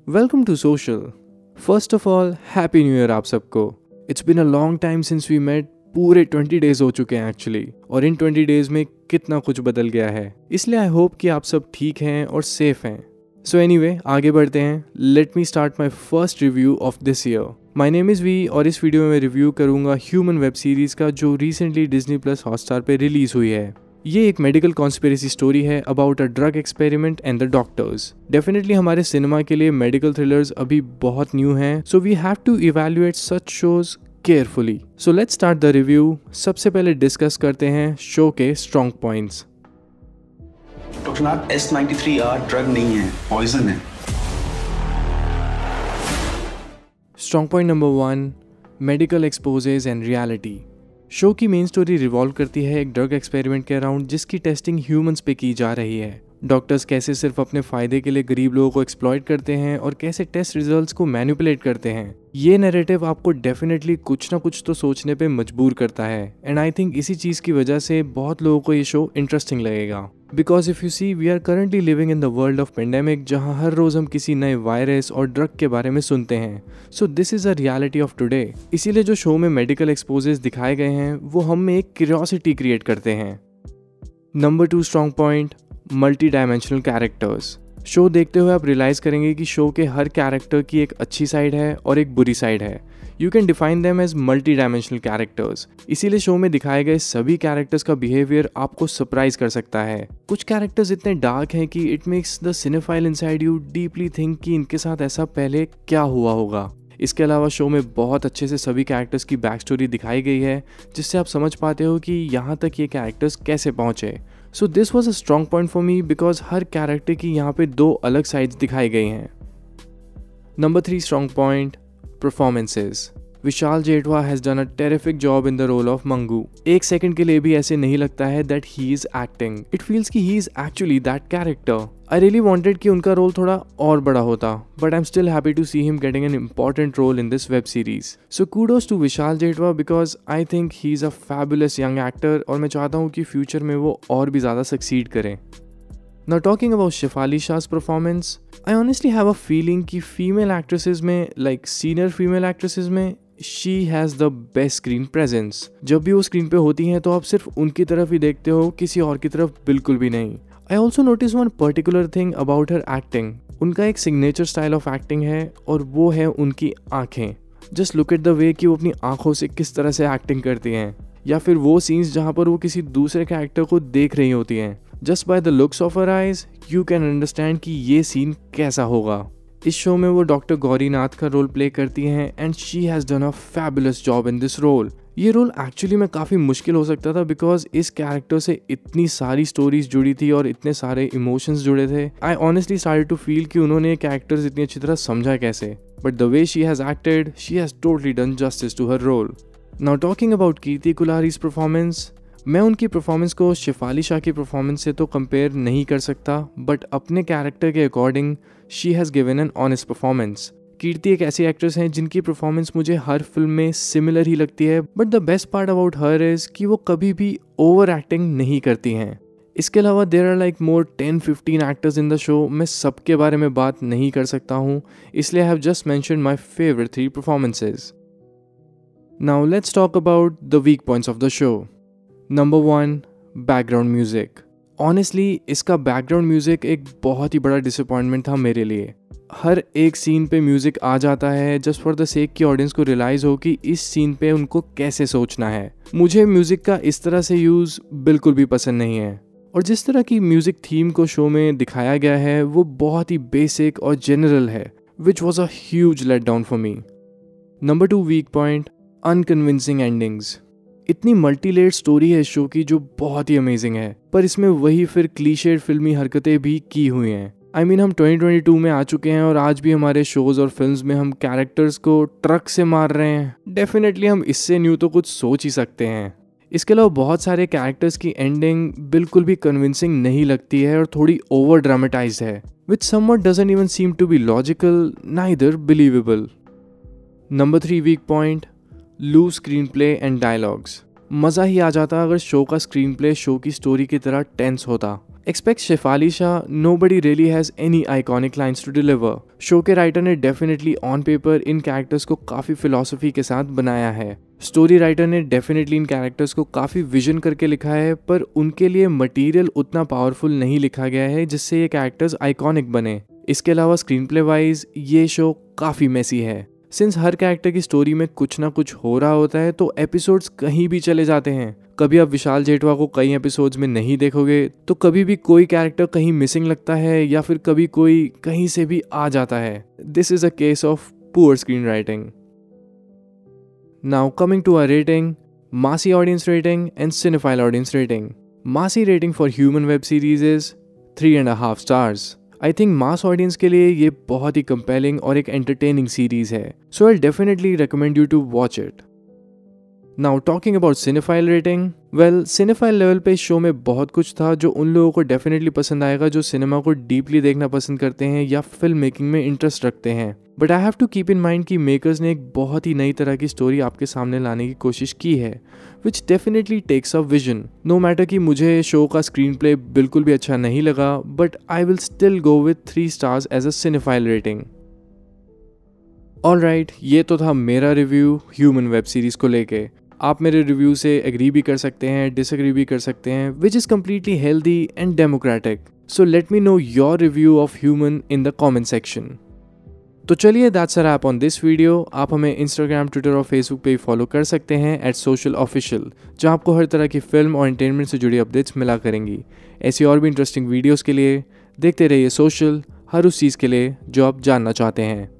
Welcome to social. First of all happy new year आप सबको। It's been a long time since we met. पूरे 20 days हो चुके हैं एक्चुअली, और इन 20 डेज में कितना कुछ बदल गया है। इसलिए आई होप कि आप सब ठीक हैं और सेफ हैं। सो एनीवे, आगे बढ़ते हैं। Let me start my first review of this year. My name is V और इस वीडियो में मैं रिव्यू करूंगा ह्यूमन वेब सीरीज का जो रिसेंटली डिज्नी प्लस हॉटस्टार पे रिलीज हुई है। ये एक मेडिकल कॉन्स्पिरेसी स्टोरी है about a drug experiment and the doctors. Definitely हमारे सिनेमा के लिए मेडिकल थ्रिलर्स अभी बहुत न्यू हैं, so we have to evaluate such shows carefully. So let's start the review. सबसे पहले डिस्कस करते हैं शो के strong points. Doctor Nath, S93R drug नहीं है, पॉइजन है। Strong point number 1, medical exposes and reality. Show की मेन स्टोरी रिवॉल्व करती है एक ड्रग एक्सपेरिमेंट के अराउंड जिसकी टेस्टिंग ह्यूमंस पे की जा रही है। डॉक्टर्स कैसे सिर्फ अपने फायदे के लिए गरीब लोगों को एक्सप्लॉइट करते हैं और कैसे टेस्ट रिजल्ट्स को मैनिपुलेट करते हैं। ये नैरेटिव आपको डेफिनेटली कुछ ना कुछ तो सोचने पे मजबूर करता है, एंड आई थिंक इसी चीज़ की वजह से बहुत लोगों को ये शो इंटरेस्टिंग लगेगा। Because if you see, we are currently living in the world of pandemic, जहाँ हर रोज़ हम किसी नए वायरस और ड्रग के बारे में सुनते हैं। So this is a reality of today. इसीलिए जो शो में मेडिकल एक्सपोजेस दिखाए गए हैं वो हम में एक क्यूरियोसिटी क्रिएट करते हैं। Number 2 strong point, multi dimensional characters. Show देखते हुए आप रियलाइज़ करेंगे कि शो के हर कैरेक्टर की एक अच्छी साइड है और एक बुरी साइड है। You can define them as multi dimensional characters. इसीलिए शो में दिखाए गए सभी कैरेक्टर्स का बिहेवियर आपको सरप्राइज कर सकता है। कुछ कैरेक्टर्स इतने डार्क हैं कि it makes the cinephile inside you deeply think कि इनके साथ ऐसा पहले क्या हुआ होगा। इसके अलावा शो में बहुत अच्छे से सभी कैरेक्टर्स की बैक स्टोरी दिखाई गई है, जिससे आप समझ पाते हो कि यहाँ तक ये कैरेक्टर्स कैसे पहुँचे। So this was a strong point for me because हर कैरेक्टर की यहाँ पे 2 अलग साइड्स दिखाई गई हैं। Number 3 strong point, performances. Vishal Jethwa has done a terrific job in the role of Mangu. एक सेकंड के लिए भी ऐसे नहीं लगता है that he is acting. It feels कि he is actually that character. I really wanted कि उनका रोल थोड़ा और बड़ा होता, but I am still happy to see him getting an important role in this web series. So kudos to Vishal Jethwa because I think he is a fabulous young actor, और मैं चाहता हूँ कि फ्यूचर में वो और भी ज़्यादा सक्सीड करें। Now talking about Shefali Shah's performance, I honestly have a feeling कि female actresses में, like senior female actresses में, she has the best screen presence. जब भी वो स्क्रीन पे होती हैं तो आप सिर्फ उनकी तरफ ही देखते हो, किसी और की तरफ बिल्कुल भी नहीं। I also noticed one particular thing about her acting. उनका एक सिग्नेचर स्टाइल ऑफ एक्टिंग है और वो है उनकी आँखें। Just look at the way कि वो अपनी आँखों से किस तरह से एक्टिंग करती हैं, या फिर वो सीन्स जहाँ पर वो किसी दूसरे कैरेक्टर को देख रही होती हैं। Just by the looks of her eyes you can understand कि ये सीन कैसा होगा। इस शो में वो डॉक्टर गौरी नाथ का रोल प्ले करती हैं and she has done a fabulous job in this role. ये रोल एक्चुअली में काफ़ी मुश्किल हो सकता था बिकॉज इस कैरेक्टर से इतनी सारी स्टोरीज जुड़ी थी और इतने सारे इमोशंस जुड़े थे। I honestly started to feel कि उन्होंने कैरेक्टर्स इतनी अच्छी तरह समझा कैसे, but the way she has acted, she has totally done justice to her role. Now talking about Kirti Kulhari's performance, मैं उनकी परफॉर्मेंस को शेफाली शाह की परफॉर्मेंस से तो कंपेयर नहीं कर सकता, बट अपने कैरेक्टर के according she has given an honest performance. Kirti एक ऐसी एक्ट्रेस हैं जिनकी परफॉर्मेंस मुझे हर फिल्म में सिमिलर ही लगती है, but the best part about her is कि वो कभी भी ओवर एक्टिंग नहीं करती हैं। इसके अलावा there are like more 10-15 actors in the show. मैं सबके बारे में बात नहीं कर सकता हूँ, इसलिए I have just mentioned my favourite 3 performances. Now let's talk about the weak points of the show. Number 1, background music. Honestly इसका बैकग्राउंड म्यूज़िक एक बहुत ही बड़ा डिसअपॉइंटमेंट था मेरे लिए। हर एक सीन पे म्यूज़िक आ जाता है जस्ट फॉर द सेक कि ऑडियंस को रियलाइज़ हो कि इस सीन पे उनको कैसे सोचना है। मुझे म्यूज़िक का इस तरह से यूज़ बिल्कुल भी पसंद नहीं है, और जिस तरह की म्यूज़िक थीम को शो में दिखाया गया है वो बहुत ही बेसिक और जनरल है, which was a huge let down for me. Number 2 weak point, unconvincing endings. इतनी मल्टी लेयर्ड स्टोरी है इस शो की जो बहुत ही अमेजिंग है, पर इसमें वही फिर क्लीशेड फिल्मी हरकतें भी की हुई हैं। आई मीन हम 2022 में आ चुके हैं और आज भी हमारे शोज और फिल्म्स में हम कैरेक्टर्स को ट्रक से मार रहे हैं। डेफिनेटली हम इससे न्यू तो कुछ सोच ही सकते हैं। इसके अलावा बहुत सारे कैरेक्टर्स की एंडिंग बिल्कुल भी कन्विंसिंग नहीं लगती है और थोड़ी ओवर ड्रामेटाइज्ड है, which something doesn't even seem to be logical, neither believable. Number 3 weak point, loose screenplay and dialogues. मज़ा ही आ जाता अगर शो का स्क्रीन प्ले शो की स्टोरी की तरह टेंस होता। Expect Shefali Shah, nobody really has any iconic lines to deliver. Show के राइटर ने definitely on paper in characters को काफ़ी फिलॉसफी के साथ बनाया है. स्टोरी राइटर ने डेफिनेटली इन कैरेक्टर्स को काफ़ी विजन करके लिखा है, पर उनके लिए मटेरियल उतना पावरफुल नहीं लिखा गया है जिससे ये कैरेक्टर्स आइकॉनिक बने. इसके अलावा स्क्रीन प्ले वाइज ये शो काफ़ी मेसी है. सिंस हर कैरेक्टर की स्टोरी में कुछ ना कुछ हो रहा होता है तो एपिसोड्स कहीं भी चले जाते हैं. कभी आप विशाल जेठवा को कई एपिसोड्स में नहीं देखोगे तो कभी भी कोई कैरेक्टर कहीं मिसिंग लगता है या फिर कभी कोई कहीं से भी आ जाता है. This is a case of poor screen writing. Now coming to our rating, massy audience rating and cinephile audience rating. Massy rating for human web series is 3.5 stars. I think mass audience के लिए ये बहुत ही compelling और एक entertaining series है, so I definitely recommend you to watch it. Now talking about cinephile rating, well cinephile level पे इस show में बहुत कुछ था जो उन लोगों को डेफिनेटली पसंद आएगा जो सिनेमा को डीपली देखना पसंद करते हैं या फिल्म मेकिंग में इंटरेस्ट रखते हैं. But I have to keep in mind कि मेकर्स ने एक बहुत ही नई तरह की स्टोरी आपके सामने लाने की कोशिश की है, which definitely takes a vision. No matter कि मुझे शो का स्क्रीन प्ले बिल्कुल भी अच्छा नहीं लगा, but I will still go with 3 stars as a cinephile rating. Alright, ये तो था मेरा रिव्यू ह्यूमन वेब सीरीज को लेके. आप मेरे रिव्यू से एग्री भी कर सकते हैं, डिसएग्री भी कर सकते हैं, which is completely healthy and democratic. So let me know your review of Human in the comment section. तो चलिए, that's a wrap on this video. आप हमें इंस्टाग्राम, ट्विटर और फेसबुक पे फॉलो कर सकते हैं @socialofficial, जहाँ आपको हर तरह की फिल्म और एंटरटेनमेंट से जुड़ी अपडेट्स मिला करेंगी. ऐसी और भी इंटरेस्टिंग वीडियोज़ के लिए देखते रहिए सोशल, हर उस चीज़ के लिए जो आप जानना चाहते हैं.